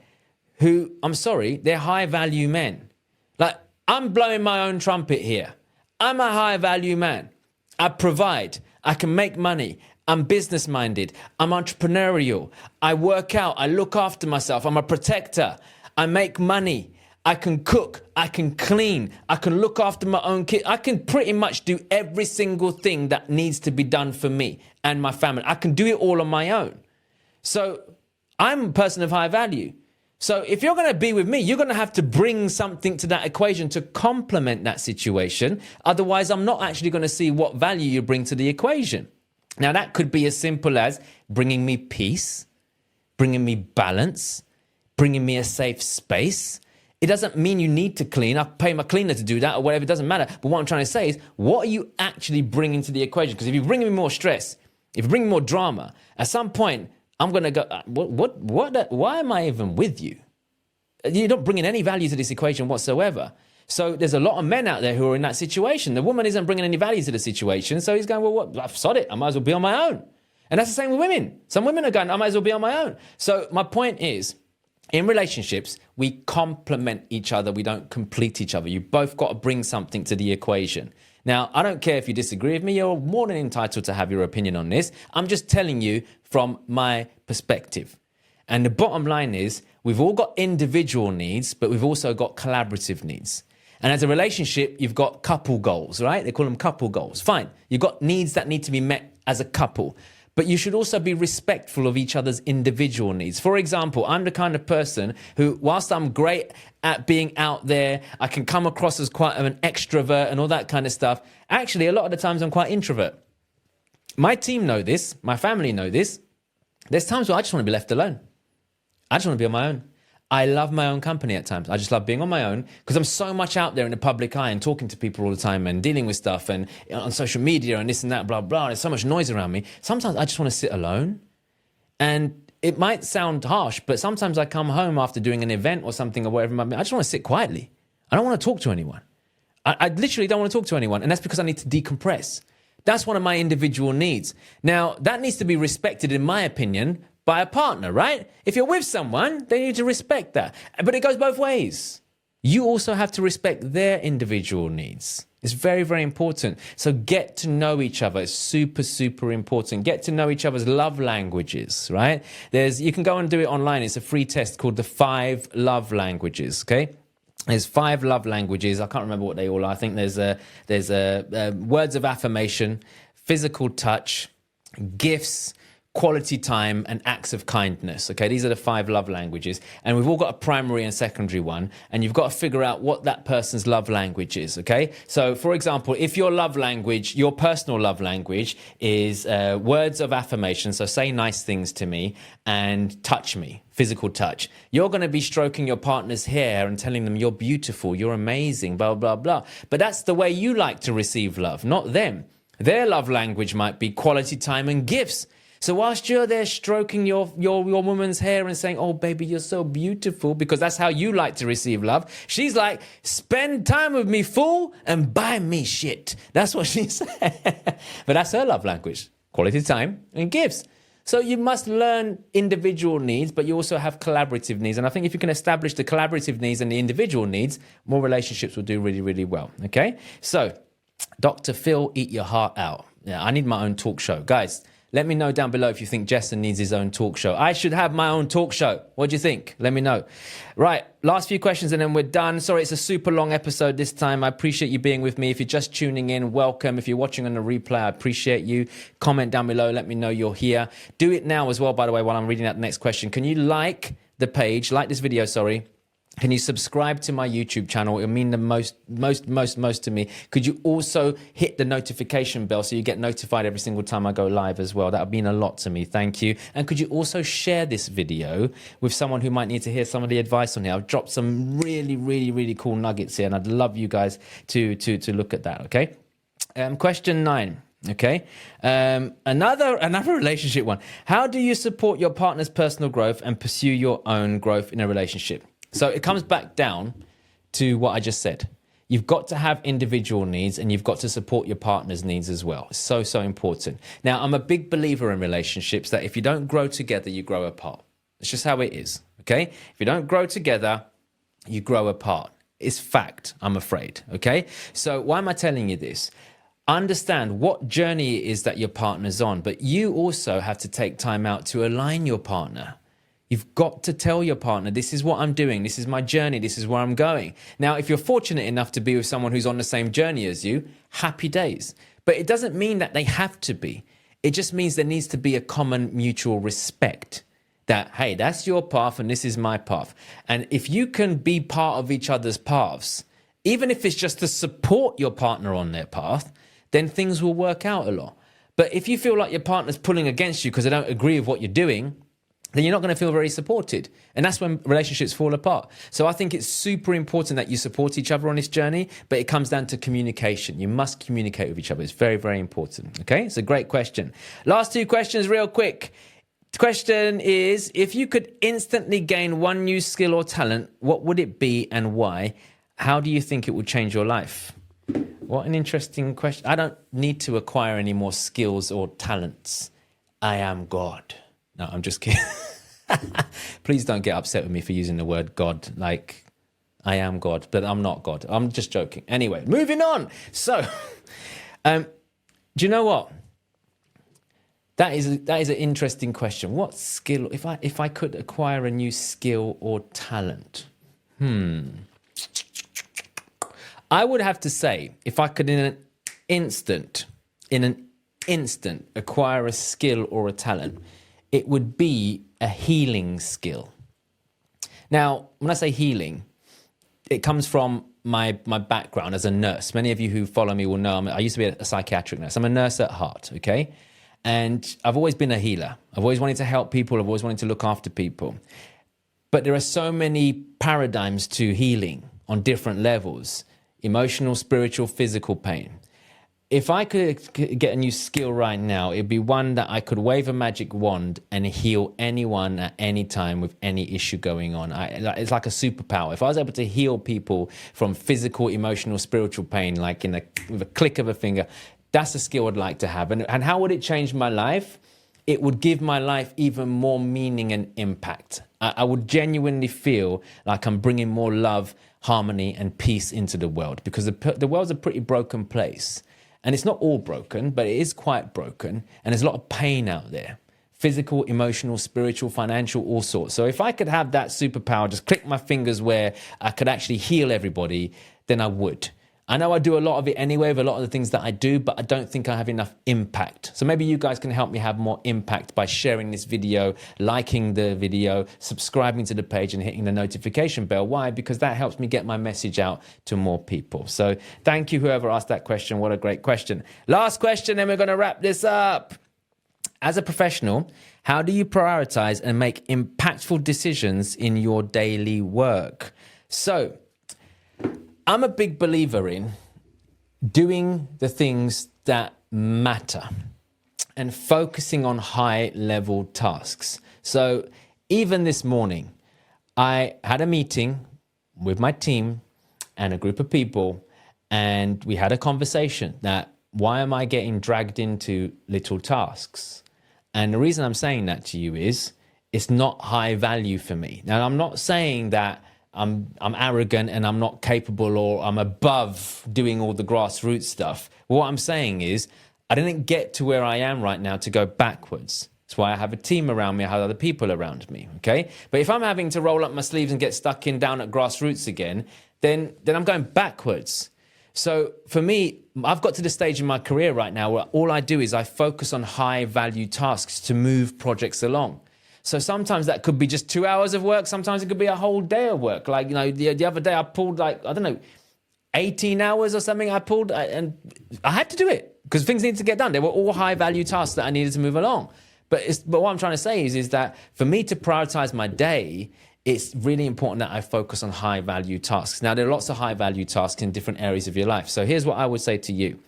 Speaker 2: who, I'm sorry, they're high value men. Like, I'm blowing my own trumpet here. I'm a high value man. I provide. I can make money. I'm business minded. I'm entrepreneurial. I work out. I look after myself. I'm a protector. I make money. I can cook. I can clean. I can look after my own kids. I can pretty much do every single thing that needs to be done for me and my family. I can do it all on my own. So I'm a person of high value. So if you're going to be with me, you're going to have to bring something to that equation to complement that situation. Otherwise, I'm not actually going to see what value you bring to the equation. Now, that could be as simple as bringing me peace, bringing me balance, bringing me a safe space. It doesn't mean you need to clean. I pay my cleaner to do that or whatever. It doesn't matter. But what I'm trying to say is, what are you actually bringing to the equation? Because if you bring me more stress, if you bring me more drama, at some point, I'm going to go, why am I even with you? You're not bringing any value to this equation whatsoever. So there's a lot of men out there who are in that situation. The woman isn't bringing any value to the situation. So he's going, well, what? I've sod it. I might as well be on my own. And that's the same with women. Some women are going, I might as well be on my own. So my point is, in relationships, we complement each other. We don't complete each other. You both got to bring something to the equation. Now, I don't care if you disagree with me. You're more than entitled to have your opinion on this. I'm just telling you from my perspective. And the bottom line is, we've all got individual needs, but we've also got collaborative needs. And as a relationship, you've got couple goals, right? They call them couple goals. Fine. You've got needs that need to be met as a couple. But you should also be respectful of each other's individual needs. For example, I'm the kind of person who, whilst I'm great at being out there, I can come across as quite an extrovert and all that kind of stuff. Actually, a lot of the times I'm quite introvert. My team know this. My family know this. There's times where I just want to be left alone. I just want to be on my own. I love my own company at times. I just love being on my own because I'm so much out there in the public eye and talking to people all the time and dealing with stuff and on social media and this and that, blah, blah. There's so much noise around me. Sometimes I just want to sit alone. And it might sound harsh, but sometimes I come home after doing an event or something or whatever. I just want to sit quietly. I don't want to talk to anyone. I literally don't want to talk to anyone. And that's because I need to decompress. That's one of my individual needs. Now, that needs to be respected, in my opinion, by a partner, right? If you're with someone, they need to respect that. But it goes both ways. You also have to respect their individual needs. It's very, very important. So get to know each other. It's super, super important. Get to know each other's love languages, right? You can go and do it online. It's a free test called the 5 love languages, okay? There's 5 love languages. I can't remember what they all are. I think there's words of affirmation, physical touch, gifts, quality time, and acts of kindness. Okay, these are the 5 love languages. And we've all got a primary and secondary one. And you've got to figure out what that person's love language is. Okay, so for example, if your love language, your personal love language is words of affirmation, so say nice things to me and touch me, physical touch, you're going to be stroking your partner's hair and telling them you're beautiful, you're amazing, blah, blah, blah. But that's the way you like to receive love, not them. Their love language might be quality time and gifts. So whilst you're there stroking your woman's hair and saying, oh, baby, you're so beautiful, because that's how you like to receive love, she's like, spend time with me, fool, and buy me shit. That's what she said. But that's her love language, quality time and gifts. So you must learn individual needs, but you also have collaborative needs. And I think if you can establish the collaborative needs and the individual needs, more relationships will do really, really well. Okay? So, Dr. Phil, eat your heart out. Yeah, I need my own talk show. Guys, let me know down below if you think Jessen needs his own talk show. I should have my own talk show. What do you think? Let me know. Right, last few questions and then we're done. Sorry, it's a super long episode this time. I appreciate you being with me. If you're just tuning in, welcome. If you're watching on the replay, I appreciate you. Comment down below. Let me know you're here. Do it now as well, by the way, while I'm reading out the next question. Can you like the page, like this video, sorry. Can you subscribe to my YouTube channel? It'll mean the most to me. Could you also hit the notification bell so you get notified every single time I go live as well? That would mean a lot to me. Thank you. And could you also share this video with someone who might need to hear some of the advice on here? I've dropped some really, really, really cool nuggets here, and I'd love you guys to look at that, okay? Question 9. Okay. Another relationship one. How do you support your partner's personal growth and pursue your own growth in a relationship? So it comes back down to what I just said. You've got to have individual needs and you've got to support your partner's needs as well. It's so, so important. Now, I'm a big believer in relationships that if you don't grow together, you grow apart. It's just how it is, okay? If you don't grow together, you grow apart. It's fact, I'm afraid, okay? So why am I telling you this? Understand what journey it is that your partner's on, but you also have to take time out to align your partner. You've got to tell your partner, this is what I'm doing, this is my journey, this is where I'm going. Now, if you're fortunate enough to be with someone who's on the same journey as you, happy days. But it doesn't mean that they have to be. It just means there needs to be a common mutual respect that, hey, that's your path and this is my path. And if you can be part of each other's paths, even if it's just to support your partner on their path, then things will work out a lot. But if you feel like your partner's pulling against you because they don't agree with what you're doing, then you're not going to feel very supported. And that's when relationships fall apart. So I think it's super important that you support each other on this journey, but it comes down to communication. You must communicate with each other. It's very, very important. Okay? It's a great question. Last two questions real quick. The question is, if you could instantly gain one new skill or talent, what would it be and why? How do you think it would change your life? What an interesting question. I don't need to acquire any more skills or talents. I am God. No, I'm just kidding. Please don't get upset with me for using the word God. Like, I am God, but I'm not God. I'm just joking. Anyway, moving on. So, do you know what? That is an interesting question. What skill, if I could acquire a new skill or talent? I would have to say, if I could in an instant acquire a skill or a talent, it would be a healing skill. Now, when I say healing, it comes from my background as a nurse. Many of you who follow me will know I used to be a psychiatric nurse. I'm a nurse at heart, okay? And I've always been a healer. I've always wanted to help people. I've always wanted to look after people. But there are so many paradigms to healing on different levels: emotional, spiritual, physical pain. If I could get a new skill right now, it'd be one that I could wave a magic wand and heal anyone at any time with any issue going on. It's like a superpower. If I was able to heal people from physical, emotional, spiritual pain, like with a click of a finger, that's a skill I'd like to have. And how would it change my life? It would give my life even more meaning and impact. I would genuinely feel like I'm bringing more love, harmony, and peace into the world, because the world's a pretty broken place. And it's not all broken, but it is quite broken. And there's a lot of pain out there. Physical, emotional, spiritual, financial, all sorts. So if I could have that superpower, just click my fingers where I could actually heal everybody, then I would. I know I do a lot of it anyway with a lot of the things that I do, but I don't think I have enough impact. So maybe you guys can help me have more impact by sharing this video, liking the video, subscribing to the page, and hitting the notification bell. Why? Because that helps me get my message out to more people. So thank you, whoever asked that question. What a great question. Last question, then we're going to wrap this up. As a professional, how do you prioritize and make impactful decisions in your daily work? So I'm a big believer in doing the things that matter and focusing on high-level tasks. So even this morning, I had a meeting with my team and a group of people, and we had a conversation that, why am I getting dragged into little tasks? And the reason I'm saying that to you is it's not high value for me. Now, I'm not saying that I'm arrogant and I'm not capable or I'm above doing all the grassroots stuff. What I'm saying is I didn't get to where I am right now to go backwards. That's why I have a team around me, I have other people around me, okay? But if I'm having to roll up my sleeves and get stuck down at grassroots again, then I'm going backwards. So for me, I've got to the stage in my career right now where all I do is I focus on high value tasks to move projects along. So sometimes that could be just 2 hours of work. Sometimes it could be a whole day of work. Like, the other day I pulled 18 hours or something I pulled, and I had to do it because things needed to get done. They were all high value tasks that I needed to move along. But what I'm trying to say is that for me to prioritize my day, it's really important that I focus on high value tasks. Now, there are lots of high value tasks in different areas of your life. So here's what I would say to you.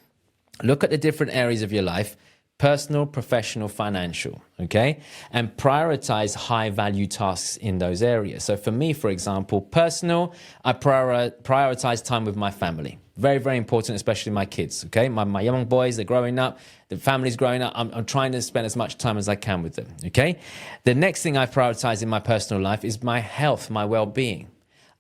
Speaker 2: Look at the different areas of your life: personal, professional, financial, okay? And prioritize high-value tasks in those areas. So for me, for example, personal, I prioritize time with my family. Very, very important, especially my kids, okay? My young boys, they're growing up, the family's growing up. I'm trying to spend as much time as I can with them, okay? The next thing I prioritize in my personal life is my health, my well-being.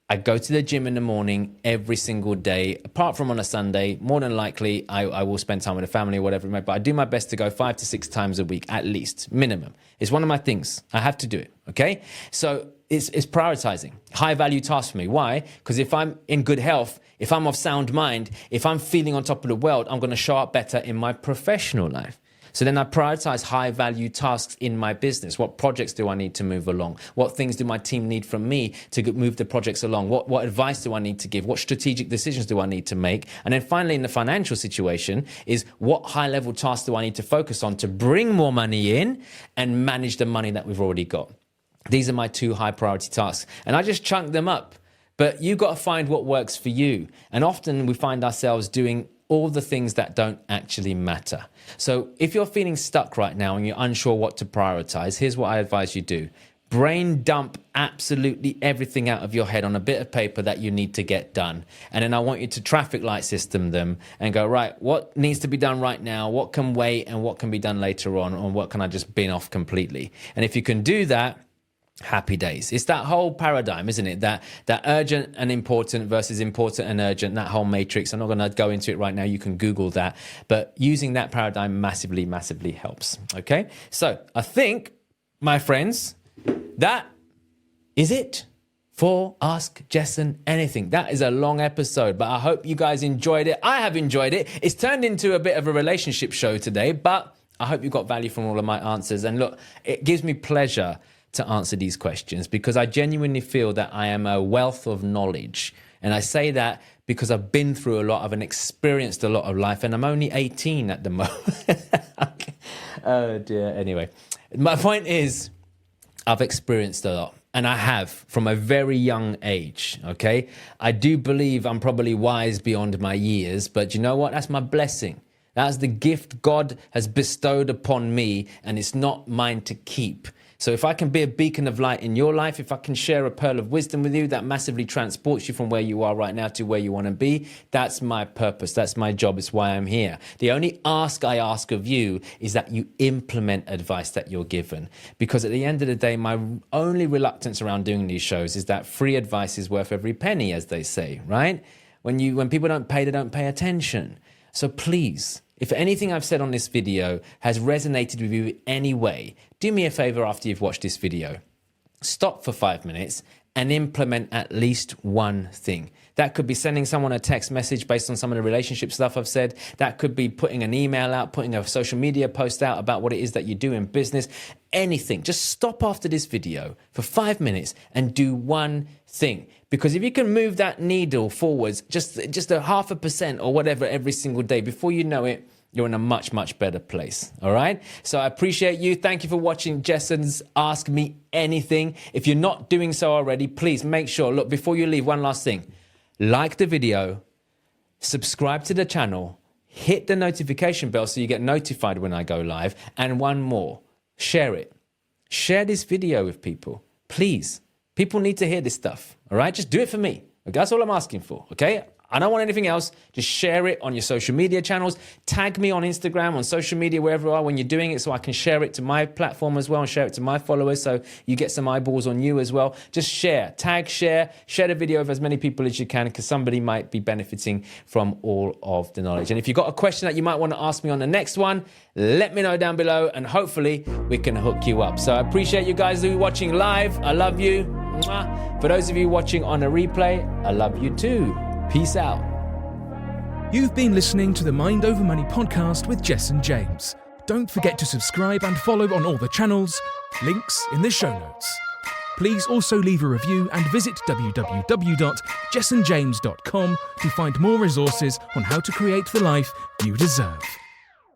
Speaker 2: I go to the gym in the morning every single day, apart from on a Sunday. More than likely, I will spend time with the family or whatever, but I do my best to go 5 to 6 times a week, at least, minimum. It's one of my things. I have to do it, okay? So it's prioritizing. High-value task for me. Why? Because if I'm in good health, if I'm of sound mind, if I'm feeling on top of the world, I'm going to show up better in my professional life. So then I prioritize high value tasks in my business. What projects do I need to move along? What things do my team need from me to move the projects along? What advice do I need to give? What strategic decisions do I need to make? And then finally, in the financial situation, is what high level tasks do I need to focus on to bring more money in and manage the money that we've already got? These are my 2 high priority tasks. And I just chunk them up. But you've got to find what works for you. And often we find ourselves doing all the things that don't actually matter. So if you're feeling stuck right now and you're unsure what to prioritize, here's what I advise you do. Brain dump absolutely everything out of your head on a bit of paper that you need to get done. And then I want you to traffic light system them and go, right, what needs to be done right now? What can wait and what can be done later on? And what can I just bin off completely? And if you can do that, happy days. It's that whole paradigm, isn't it? That urgent and important versus important and urgent, that whole matrix. I'm not going to go into it right now. You can Google that. But using that paradigm massively, massively helps. Okay? So I think, my friends, that is it for Ask Jessen Anything. That is a long episode, but I hope you guys enjoyed it. I have enjoyed it. It's turned into a bit of a relationship show today, but I hope you got value from all of my answers. And look, it gives me pleasure to answer these questions because I genuinely feel that I am a wealth of knowledge. And I say that because I've been through a lot, I've experienced a lot of life, and I'm only 18 at the moment. Okay. Oh dear. Anyway, my point is I've experienced a lot, and I have from a very young age. Okay. I do believe I'm probably wise beyond my years, but you know what? That's my blessing. That's the gift God has bestowed upon me, and it's not mine to keep. So if I can be a beacon of light in your life, if I can share a pearl of wisdom with you that massively transports you from where you are right now to where you want to be, that's my purpose. That's my job. It's why I'm here. The only ask I ask of you is that you implement advice that you're given. Because at the end of the day, my only reluctance around doing these shows is that free advice is worth every penny, as they say, right? When people don't pay, they don't pay attention. So please, if anything I've said on this video has resonated with you in any way, do me a favor after you've watched this video. Stop for 5 minutes and implement at least one thing. That could be sending someone a text message based on some of the relationship stuff I've said. That could be putting an email out, putting a social media post out about what it is that you do in business. Anything. Just stop after this video for 5 minutes and do one thing. Because if you can move that needle forwards just a 0.5% or whatever every single day, before you know it, you're in a much, much better place. All right. So I appreciate you. Thank you for watching Jessen's Ask Me Anything. If you're not doing so already, please make sure, look, before you leave, one last thing. Like the video, subscribe to the channel, hit the notification bell so you get notified when I go live. And one more, share it. Share this video with people, please. People need to hear this stuff. All right. Just do it for me. Okay? That's all I'm asking for. Okay. I don't want anything else. Just share it on your social media channels. Tag me on Instagram, on social media, wherever you are when you're doing it, so I can share it to my platform as well and share it to my followers so you get some eyeballs on you as well. Just share, tag, share the video with as many people as you can because somebody might be benefiting from all of the knowledge. And if you've got a question that you might want to ask me on the next one, let me know down below and hopefully we can hook you up. So I appreciate you guys who are watching live. I love you. For those of you watching on a replay, I love you too. Peace out.
Speaker 1: You've been listening to the Mind Over Money podcast with Jessen James. Don't forget to subscribe and follow on all the channels. Links in the show notes. Please also leave a review and visit www.jessenjames.com to find more resources on how to create the life you deserve.